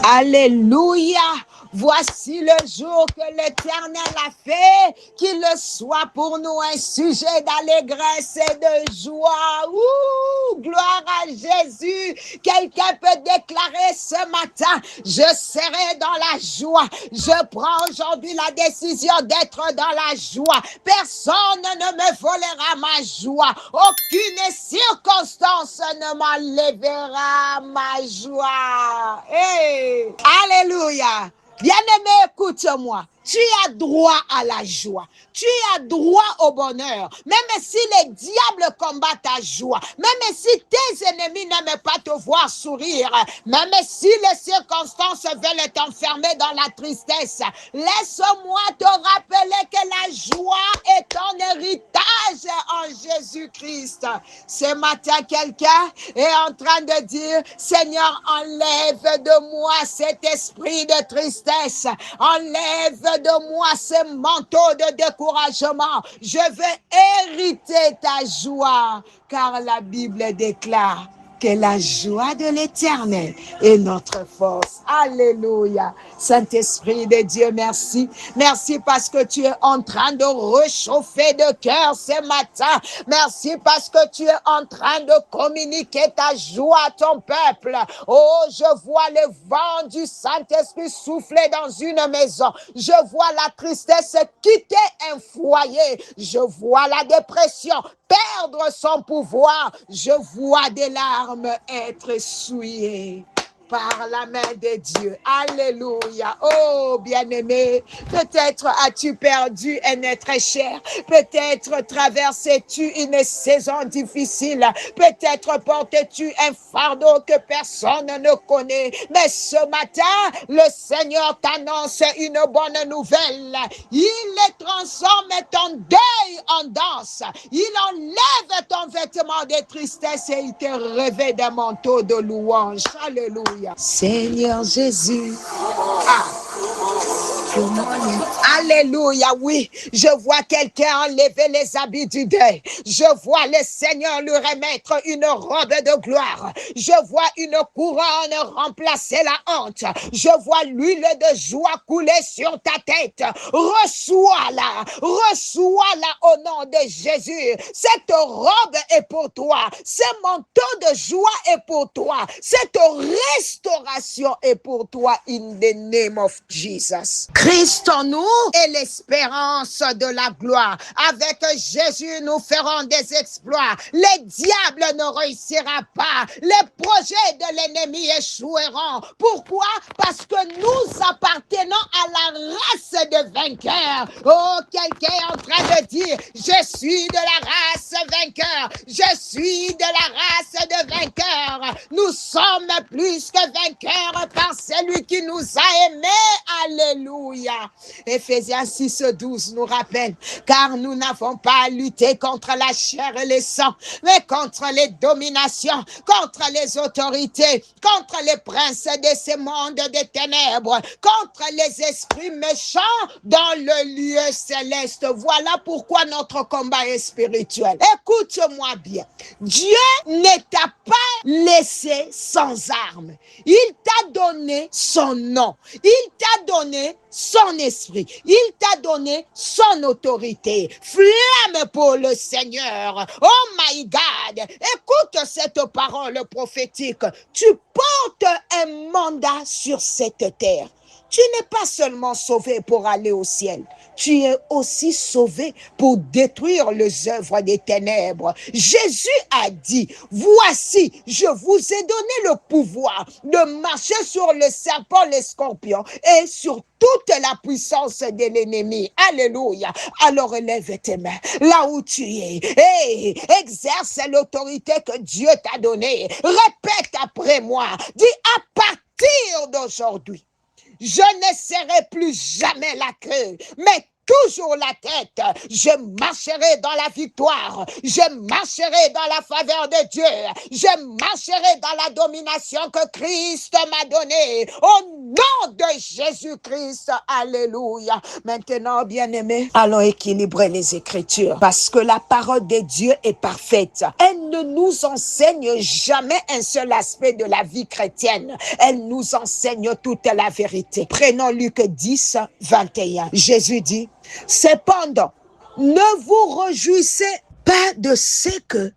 Alléluia. Voici le jour que l'Éternel a fait, qu'il soit pour nous un sujet d'allégresse et de joie. Ouh, gloire à Jésus. Quelqu'un peut déclarer ce matin, je serai dans la joie. Je prends aujourd'hui la décision d'être dans la joie. Personne ne me volera ma joie. Aucune circonstance ne m'enlèvera ma joie. Hey! Alléluia. Bien-aimé, écoute-moi. Tu as droit à la joie. Tu as droit au bonheur. Même si les diables combattent ta joie. Même si tes ennemis n'aiment pas te voir sourire. Même si les circonstances veulent t'enfermer dans la tristesse. Laisse-moi te rappeler que la joie est ton héritage en Jésus-Christ. Ce matin, quelqu'un est en train de dire, Seigneur, enlève de moi cet esprit de tristesse. Enlève de moi ce manteau de découragement. Je veux hériter ta joie, car la Bible déclare que la joie de l'Éternel est notre force. Alléluia. Saint-Esprit de Dieu, merci. Merci parce que tu es en train de réchauffer de cœur ce matin. Merci parce que tu es en train de communiquer ta joie à ton peuple. Oh, je vois le vent du Saint-Esprit souffler dans une maison. Je vois la tristesse quitter un foyer. Je vois la dépression perdre son pouvoir. Je vois des larmes être souillées par la main de Dieu. Alléluia. Oh, bien-aimé, peut-être as-tu perdu un être cher. Peut-être traversais-tu une saison difficile. Peut-être portes-tu un fardeau que personne ne connaît. Mais ce matin, le Seigneur t'annonce une bonne nouvelle. Il transforme ton deuil en danse. Il enlève ton vêtement de tristesse et il te revêt d'un manteau de louange. Alléluia. Seigneur Jésus. Ah. Alléluia, oui. Je vois quelqu'un enlever les habits du deuil. Je vois le Seigneur lui remettre une robe de gloire. Je vois une couronne remplacer la honte. Je vois l'huile de joie couler sur ta tête. Reçois-la. Reçois-la au nom de Jésus. Cette robe est pour toi. Ce manteau de joie est pour toi. Cette restauration est pour toi in the name of Jesus. Christ en nous est l'espérance de la gloire. Avec Jésus, nous ferons des exploits. Les diables ne réussiront pas. Les projets de l'ennemi échoueront. Pourquoi? Parce que nous appartenons à la race de vainqueurs. Oh, quelqu'un est en train de dire, je suis de la race vainqueur. Je suis de la race de vainqueurs. Nous sommes plus que vainqueurs par celui qui nous a aimés. Alléluia. Éphésiens 6:12 nous rappelle, car nous n'avons pas à lutter contre la chair et le sang, mais contre les dominations, contre les autorités, contre les princes de ce monde des ténèbres, contre les esprits méchants dans le lieu céleste. Voilà pourquoi notre combat est spirituel. Écoute-moi bien. Dieu ne t'a pas laissé sans armes. Il t'a donné son nom. Il t'a donné son esprit. Il t'a donné son autorité. Flamme pour le Seigneur. Oh my God. Écoute cette parole prophétique. Tu portes un mandat sur cette terre. Tu n'es pas seulement sauvé pour aller au ciel. Tu es aussi sauvé pour détruire les œuvres des ténèbres. Jésus a dit, voici, je vous ai donné le pouvoir de marcher sur les serpents, les scorpions et sur toute la puissance de l'ennemi. Alléluia. Alors lève tes mains là où tu es. Et exerce l'autorité que Dieu t'a donnée. Répète après moi. Dis à partir d'aujourd'hui, je ne serai plus jamais la queue, mais toujours la tête. Je marcherai dans la victoire. Je marcherai dans la faveur de Dieu. Je marcherai dans la domination que Christ m'a donnée. Au nom de Jésus-Christ. Alléluia. Maintenant, bien-aimés, allons équilibrer les Écritures parce que la parole de Dieu est parfaite. Elle ne nous enseigne jamais un seul aspect de la vie chrétienne. Elle nous enseigne toute la vérité. Prenons Luc 10, 21. Jésus dit, cependant, ne vous réjouissez pas de ce que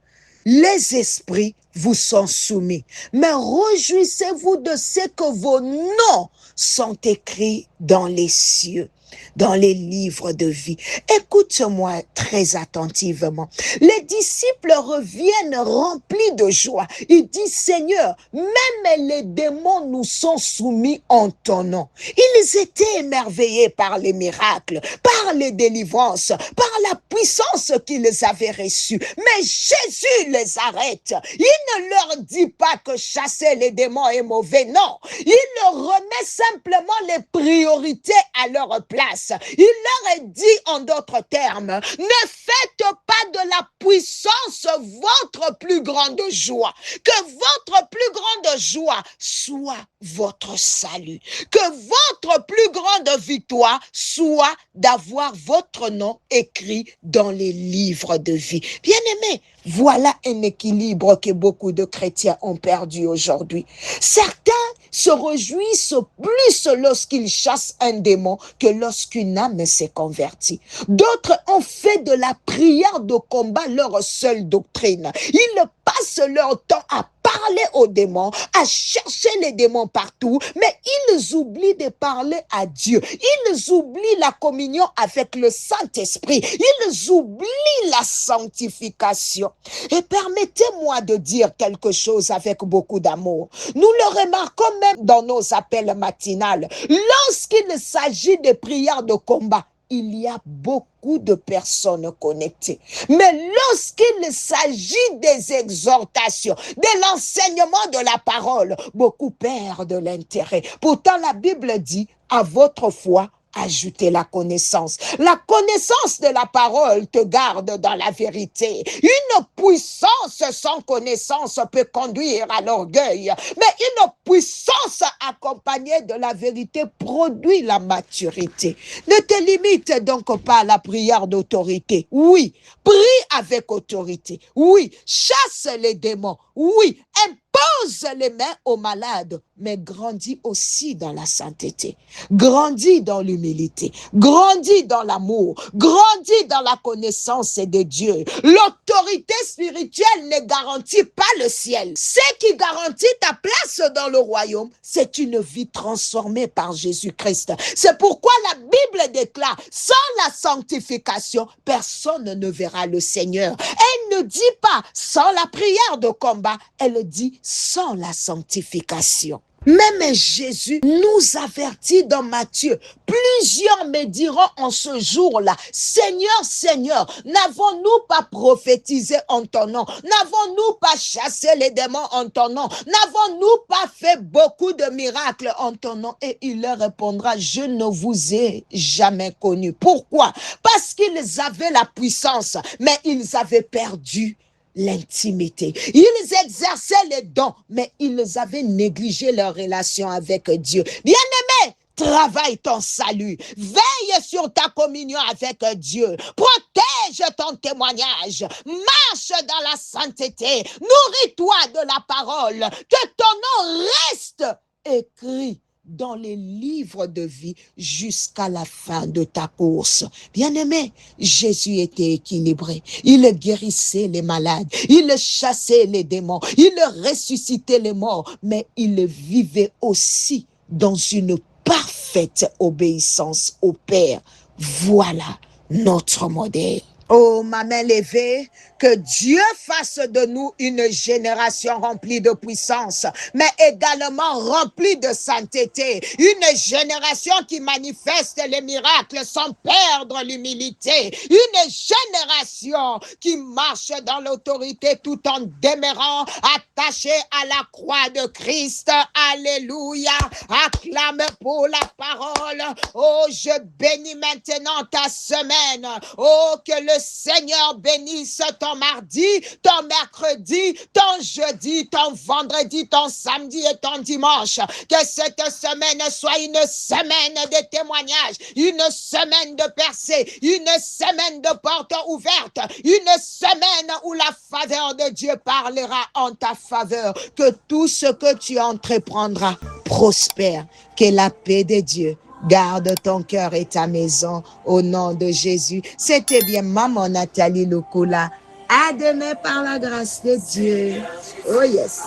les esprits vous sont soumis, mais réjouissez-vous de ce que vos noms sont écrits dans les cieux, dans les livres de vie. Écoute-moi très attentivement. Les disciples reviennent remplis de joie. Ils disent, Seigneur, même les démons nous sont soumis en ton nom. Ils étaient émerveillés par les miracles, par les délivrances, par la puissance qu'ils avaient reçue. Mais Jésus les arrête. Il ne leur dit pas que chasser les démons est mauvais, non. Il leur remet simplement les priorités à leur place. Il leur a dit en d'autres termes, ne faites pas de la puissance votre plus grande joie. Que votre plus grande joie soit votre salut. Que votre plus grande victoire soit d'avoir votre nom écrit dans les livres de vie. Bien-aimés, voilà un équilibre que beaucoup de chrétiens ont perdu aujourd'hui. Certains se réjouissent plus lorsqu'ils chassent un démon que lorsqu'une âme s'est convertie. D'autres ont fait de la prière de combat leur seule doctrine. Ils passent leur temps à parler aux démons, à chercher les démons partout, mais ils oublient de parler à Dieu. Ils oublient la communion avec le Saint-Esprit. Ils oublient la sanctification. Et permettez-moi de dire quelque chose avec beaucoup d'amour. Nous le remarquons même dans nos appels matinales. Lorsqu'il s'agit de prières de combat, il y a beaucoup de personnes connectées. Mais lorsqu'il s'agit des exhortations, de l'enseignement de la parole, beaucoup perdent l'intérêt. Pourtant, la Bible dit, à votre foi, ajoutez la connaissance. La connaissance de la parole te garde dans la vérité. Une puissance sans connaissance peut conduire à l'orgueil, mais une puissance accompagnée de la vérité produit la maturité. Ne te limite donc pas à la prière d'autorité. Oui, prie avec autorité. Oui, chasse les démons. Oui, impose les mains aux malades, mais grandis aussi dans la sainteté. Grandis dans l'humilité. Grandis dans l'amour. Grandis dans la connaissance de Dieu. L'autorité spirituelle ne garantit pas le ciel. Ce qui garantit ta place dans le royaume, c'est une vie transformée par Jésus-Christ. C'est pourquoi la Bible déclare, sans la sanctification, personne ne verra le Seigneur. Elle ne dit pas sans la prière de combat, elle dit sans la sanctification. Même Jésus nous avertit dans Matthieu. Plusieurs me diront en ce jour-là, Seigneur, Seigneur, n'avons-nous pas prophétisé en ton nom? N'avons-nous pas chassé les démons en ton nom? N'avons-nous pas fait beaucoup de miracles en ton nom? Et il leur répondra, je ne vous ai jamais connu. Pourquoi? Parce qu'ils avaient la puissance, mais ils avaient perdu l'intimité. Ils exerçaient les dons, mais ils avaient négligé leur relation avec Dieu. Bien-aimé, travaille ton salut. Veille sur ta communion avec Dieu. Protège ton témoignage. Marche dans la sainteté. Nourris-toi de la parole. Que ton nom reste écrit dans les livres de vie jusqu'à la fin de ta course. Bien-aimé, Jésus était équilibré. Il guérissait les malades. Il chassait les démons. Il ressuscitait les morts. Mais il vivait aussi dans une parfaite obéissance au Père. Voilà notre modèle. Oh, ma main levée, que Dieu fasse de nous une génération remplie de puissance, mais également remplie de sainteté. Une génération qui manifeste les miracles sans perdre l'humilité. Une génération qui marche dans l'autorité tout en demeurant attachée à la croix de Christ. Alléluia. Acclame pour la parole. Oh, je bénis maintenant ta semaine. Oh, que le Seigneur bénisse ton mardi, ton mercredi, ton jeudi, ton vendredi, ton samedi et ton dimanche. Que cette semaine soit une semaine de témoignages, une semaine de percée, une semaine de portes ouvertes, une semaine où la faveur de Dieu parlera en ta faveur. Que tout ce que tu entreprendras prospère. Que la paix de Dieu garde ton cœur et ta maison au nom de Jésus. C'était bien Maman Nathalie Lukula. À demain par la grâce de Dieu. Oh yes.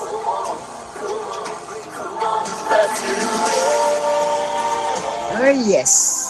Oh yes.